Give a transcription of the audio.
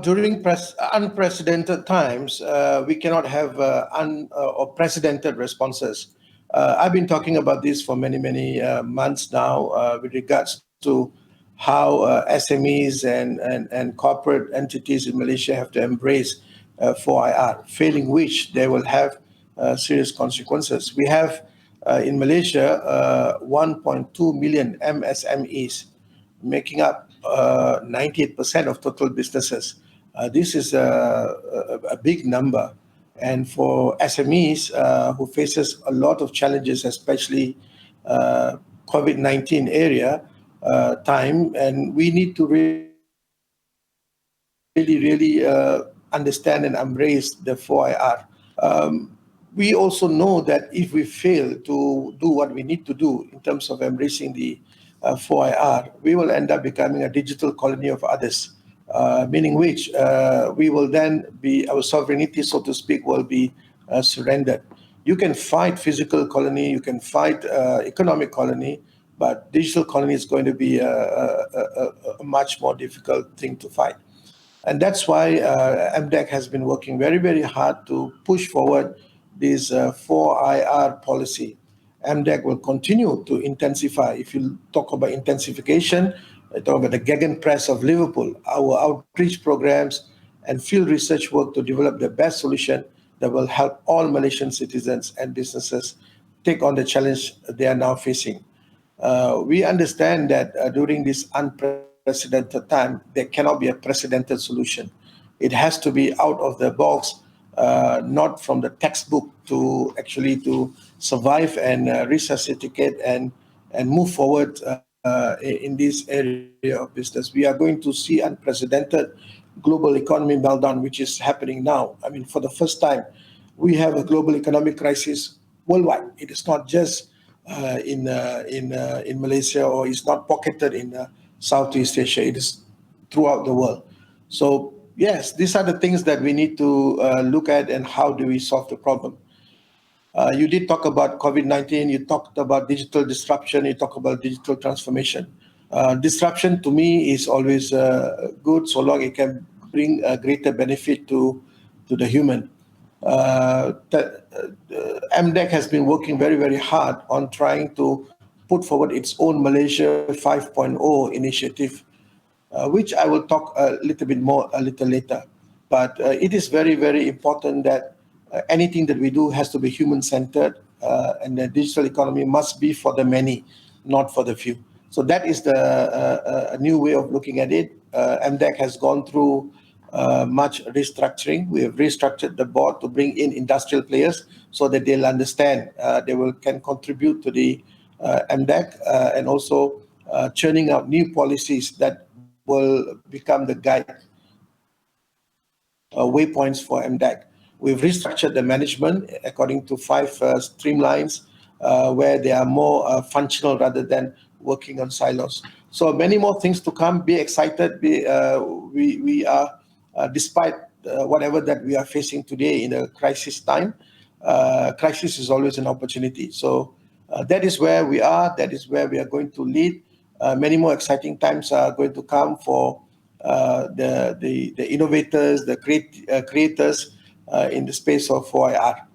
During unprecedented times, we cannot have or precedented responses. I've been talking about this for many months now with regards to how SMEs and corporate entities in Malaysia have to embrace 4IR, failing which they will have serious consequences. We have in Malaysia 1.2 million MSMEs, making up 98% of total businesses. This is a big number. And for SMEs who faces a lot of challenges, especially COVID-19 area time, and we need to really understand and embrace the 4IR. We also know that if we fail to do what we need to do in terms of embracing the 4IR, we will end up becoming a digital colony of others, meaning which we will then be, our sovereignty, so to speak, will be surrendered. You can fight physical colony, you can fight economic colony, but digital colony is going to be a much more difficult thing to fight. And that's why MDEC has been working very hard to push forward this 4IR policy. MDEC will continue to intensify. If you talk about intensification, I talk about the Gegenpress of Liverpool, our outreach programs and field research work to develop the best solution that will help all Malaysian citizens and businesses take on the challenge they are now facing. We understand that during this unprecedented time, there cannot be a precedented solution. It has to be out of the box, not from the textbook, to actually to survive and resuscitate and move forward in this area of business. We are going to see unprecedented global economy meltdown, which is happening now. I mean, for the first time, we have a global economic crisis worldwide. It is not just in Malaysia, or it's not pocketed in Southeast Asia. It is throughout the world. So yes, these are the things that we need to look at, and how do we solve the problem. You did talk about COVID-19, you talked about digital disruption, you talk about digital transformation. Disruption to me is always good, so long it can bring a greater benefit to the human. MDEC has been working very hard on trying to put forward its own Malaysia 5.0 initiative, which I will talk a little bit more a little later. But it is very important that anything that we do has to be human-centered, and the digital economy must be for the many, not for the few. So that is a new way of looking at it. MDEC has gone through much restructuring. We have restructured the board to bring in industrial players so that they'll understand, can contribute to the MDEC, and also churning out new policies that will become the guide waypoints for MDEC. We've restructured the management according to 5 streamlines, where they are more functional rather than working on silos. So many more things to come. Be excited. We are, despite whatever that we are facing today in a crisis time, crisis is always an opportunity. So that is where we are. That is where we are going to lead. Many more exciting times are going to come for the innovators, the creators in the space of 4IR.